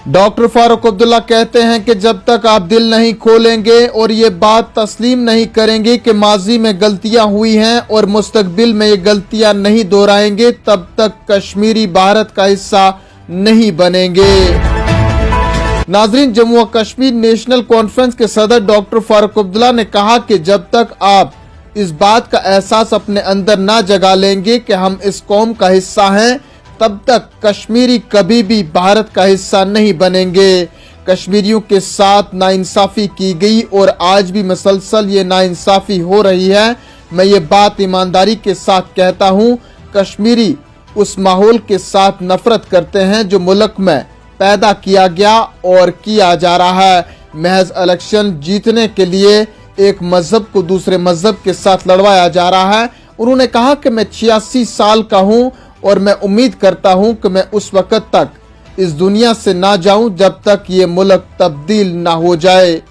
Doctor Farooq Abdullah कहते हैं कि जब तक आप दिल नहीं खोलेंगे और ये बात तस्लीम नहीं करेंगे कि माजी में गलतियां हुई हैं और मुस्तकबिल में ये गलतियां नहीं दोहराएंगे, तब तक कश्मीरी भारत का हिस्सा नहीं बनेंगे। नाजरीन, जम्मू और कश्मीर नेशनल कॉन्फ्रेंस के सदर डॉक्टर फारूक अब्दुल्ला ने कहा कि जब तक आप इस बात का एहसास अपने अंदर ना जगा लेंगे कि हम इस कौम का हिस्सा हैं, तब तक कश्मीरी कभी भी भारत का हिस्सा नहीं बनेंगे। कश्मीरियों के साथ नाइंसाफी की गई और आज भी मसलसल ये नाइंसाफी हो रही है। मैं ये बात ईमानदारी के साथ कहता हूँ, कश्मीरी उस माहौल के साथ नफरत करते हैं जो मुल्क में पैदा किया गया और किया जा रहा है। महज इलेक्शन जीतने के लिए एक मजहब को दूसरे मजहब के साथ लड़वाया जा रहा है। उन्होंने कहा कि मैं 86 साल का हूँ और मैं उम्मीद करता हूं कि मैं उस वक्त तक इस दुनिया से ना जाऊं जब तक ये मुल्क तब्दील ना हो जाए।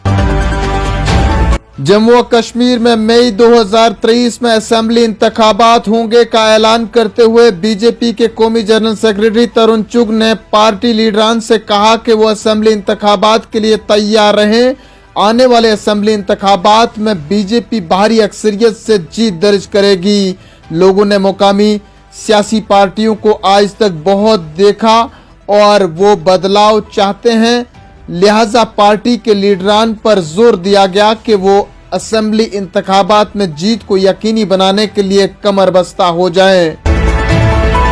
जम्मू और कश्मीर में मई 2023 में असेंबली इंतखाबात होंगे का ऐलान करते हुए बीजेपी के कौमी जनरल सेक्रेटरी तरुण चुग ने पार्टी लीडरान से कहा कि वो असेंबली इंतखाबात के लिए तैयार रहें। आने वाले असेंबली इंतखाबात में बीजेपी भारी अक्सरियत से जीत दर्ज करेगी। लोगों ने मुकामी सियासी पार्टियों को आज तक बहुत देखा और वो बदलाव चाहते हैं, लिहाजा पार्टी के लीडरान पर जोर दिया गया कि वो असेंबली इंतखाबात में जीत को यकीनी बनाने के लिए कमर बस्ता हो जाएं।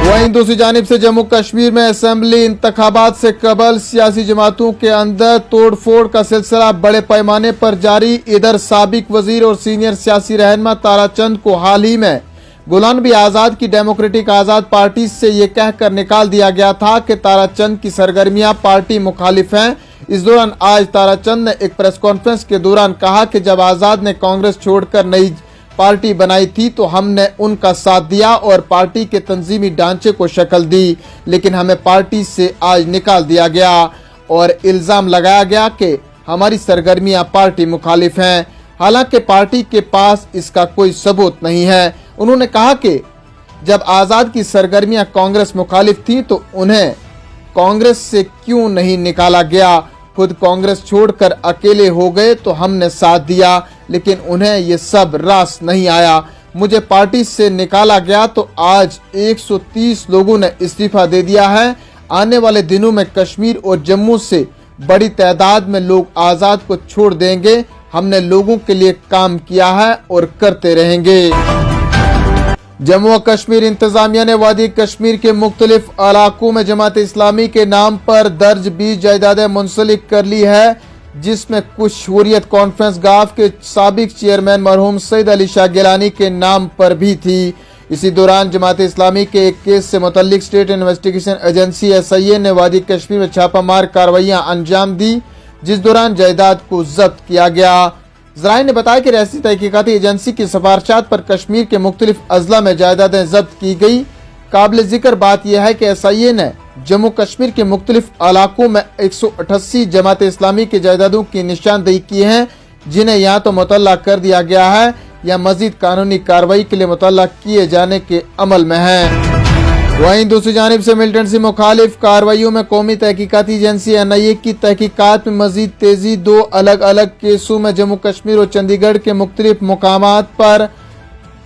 वहीं दूसरी जानिब से जम्मू कश्मीर में असेंबली इंतखाबात से कबल सियासी जमातों के अंदर तोड़फोड़ का सिलसिला बड़े पैमाने पर जारी। इधर साबिक वजीर और सीनियर सियासी रहनुमा ताराचंद को हाल ही में गुलाम नबी आजाद की डेमोक्रेटिक आजाद पार्टी से ये कहकर निकाल दिया गया था कि ताराचंद की सरगर्मियां पार्टी मुखालिफ हैं। इस दौरान आज ताराचंद ने एक प्रेस कॉन्फ्रेंस के दौरान कहा कि जब आजाद ने कांग्रेस छोड़कर नई पार्टी बनाई थी तो हमने उनका साथ दिया और पार्टी के तंजीमी ढांचे को शक्ल दी, लेकिन हमें पार्टी से आज निकाल दिया गया और इल्जाम लगाया गया कि हमारी सरगर्मियां पार्टी मुखालिफ हैं। हालांकि पार्टी के पास इसका कोई सबूत नहीं है। उन्होंने कहा कि जब आजाद की सरगर्मियां कांग्रेस मुखालिफ थी तो उन्हें कांग्रेस से क्यों नहीं निकाला गया। खुद कांग्रेस छोड़कर अकेले हो गए तो हमने साथ दिया, लेकिन उन्हें ये सब रास नहीं आया। मुझे पार्टी से निकाला गया तो आज 130 लोगों ने इस्तीफा दे दिया है। आने वाले दिनों में कश्मीर और जम्मू से बड़ी तादाद में लोग आजाद को छोड़ देंगे। हमने लोगों के लिए काम किया है और करते रहेंगे। जम्मू और कश्मीर इंतजामिया ने वादी कश्मीर के मुख्तलिफ इलाकों में जमात इस्लामी के नाम पर दर्ज 20 जायदादें मुंसलिक कर ली है, जिसमें कुछ हुर्रियत कॉन्फ्रेंस गाफ के साबिक चेयरमैन मरहूम सईद अली शाह गिलानी के नाम पर भी थी। इसी दौरान जमात इस्लामी के एक केस से मुतल्लिक स्टेट इन्वेस्टिगेशन एजेंसी SIA ने वादी कश्मीर में छापामार कार्रवाइयां अंजाम दी, जिस दौरान जायदाद को जब्त किया गया। ज़राए ने बताया कि रियासती तहकीकाती एजेंसी की सिफारिशात पर कश्मीर के मुख्तलिफ अजला में जायदादें जब्त की गई। काबिल जिक्र बात यह है कि SIA ने जम्मू कश्मीर के मुख्तलिफ इलाकों में 188 जमात इस्लामी की जायदादों की निशानदेही की है, जिन्हें या तो मुतल्ला कर दिया गया है या मजीद कानूनी कार्रवाई के लिए मुतल्ला किए जाने के अमल में है। वहीं दूसरी जानिब से मिलिटेंसी मुखालिफ कार्रवाइयों में कौमी तहकीकाती एजेंसी NIA की तहकीकात में मजीद तेजी। 2 अलग अलग केसों में जम्मू कश्मीर और चंडीगढ़ के मुख्तलिफ मुकामात पर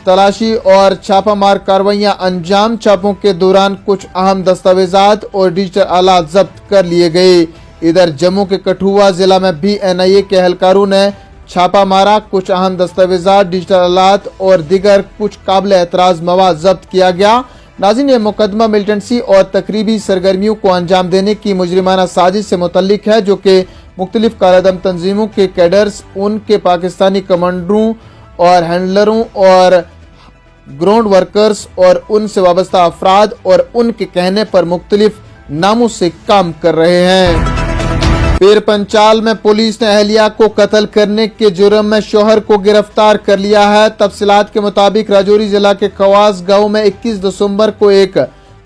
तलाशी और छापामार कार्रवाइयां अंजाम। छापों के दौरान कुछ अहम दस्तावेजात और डिजिटल आलात जब्त कर लिए गए। इधर जम्मू के कठुआ जिला में भी NIA के एहलकारों ने छापा मारा। कुछ अहम दस्तावेजात, डिजिटल आलात और दीगर कुछ काबिल एतराज मवाद जब्त किया गया। नाज़रीन, ये मुकदमा मिलिटेंसी और तकरीबी सरगर्मियों को अंजाम देने की मुजरिमाना साजिश से मुतल्लिक है, जो कि मुख्तलिफ कालादम तंजीमों के कैडर्स, उनके पाकिस्तानी कमांडरों और हैंडलरों और ग्राउंड वर्कर्स और उनसे वाबस्ता अफराद और उनके कहने पर मुख्तलिफ नामों से काम कर रहे हैं। पीर पंचाल में पुलिस ने अहलिया को कत्ल करने के जुर्म में शोहर को गिरफ्तार कर लिया है। तफसीलात के मुताबिक राजौरी जिला के खवास गांव में 21 दिसंबर को एक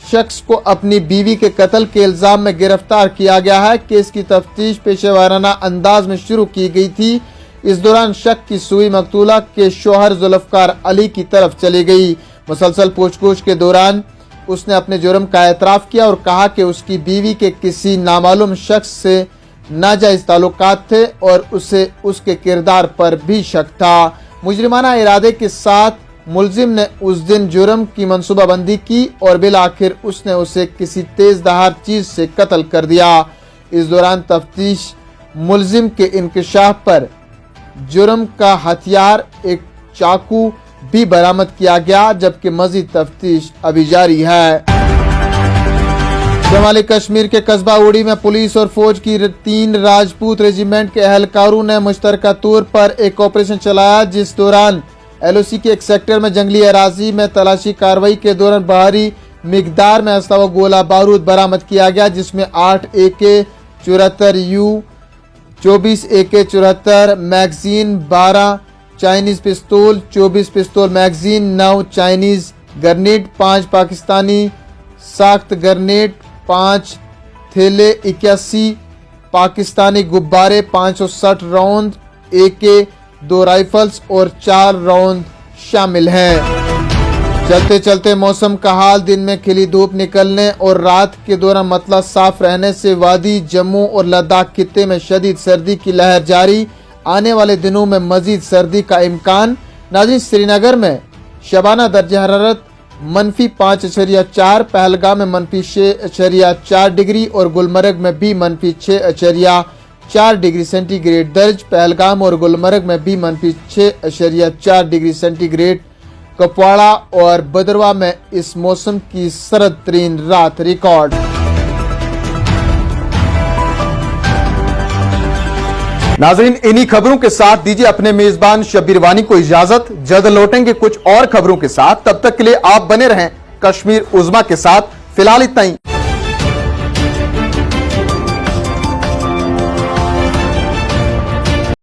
शख्स को अपनी बीवी के कत्ल के इल्जाम में गिरफ्तार किया गया है। केस की तफ्तीश पेशेवाराना अंदाज में शुरू की गई थी। इस दौरान शक की सुई मकतूला के शोहर जुल्फकार अली की तरफ चली गई। मुसलसल पूछताछ के दौरान उसने अपने जुर्म का एतराफ़ किया और कहा कि उसकी बीवी के किसी नामालूम शख्स से नाजायज ताल्लुकात थे और उसे उसके किरदार पर भी शक था। मुजरिमाना इरादे के साथ मुलजिम ने उस दिन जुर्म की मंसूबाबंदी की और बिलाखिर उसने उसे किसी तेज धार चीज से कत्ल कर दिया। इस दौरान तफ्तीश मुलजिम के इंकशाफ पर जुर्म का हथियार एक चाकू भी बरामद किया गया, जबकि मजीद तफ्तीश अभी जारी है। शुमाली कश्मीर के कस्बा उड़ी में पुलिस और फौज की 3 राजपूत रेजिमेंट के एहलकारों ने मुश्तरका तौर पर एक ऑपरेशन चलाया, जिस दौरान LOC के एक सेक्टर में जंगली अराजी में तलाशी कार्रवाई के दौरान भारी मिकदार में असला व गोला बारूद बरामद किया गया, जिसमें 8 AK-74U, 24 AK-74 मैगजीन, 12 चाइनीज पिस्तौल, 24 पिस्तौल मैगजीन, 9 चाइनीज ग्रेनेड, 5 पाकिस्तानी साख्त ग्रेनेड, 5 थैले 81 पाकिस्तानी गुब्बारे, 560 राउंड AK-2 राइफल्स और 4 राउंड शामिल हैं। चलते चलते मौसम का हाल, दिन में खिली धूप निकलने और रात के दौरान मतला साफ रहने से वादी जम्मू और लद्दाख खित्ते में शदीद सर्दी की लहर जारी। आने वाले दिनों में मजीद सर्दी का इम्कान। नाज़रीन, श्रीनगर में शबाना दर्जा हरारत -5.4, पहलगाम में -6.4 डिग्री और गुलमर्ग में भी -6.4 डिग्री सेंटीग्रेड दर्ज। पहलगाम और गुलमर्ग में भी -6.4 डिग्री सेंटीग्रेड। कपवाड़ा और भदरवा में इस मौसम की सर्द तरीन रात रिकॉर्ड। नाज़रीन, इन्हीं खबरों के साथ दीजिए अपने मेजबान शब्बीर वानी को इजाजत। जल्द लौटेंगे कुछ और खबरों के साथ, तब तक के लिए आप बने रहें कश्मीर उज़्मा के साथ। फिलहाल इतना ही।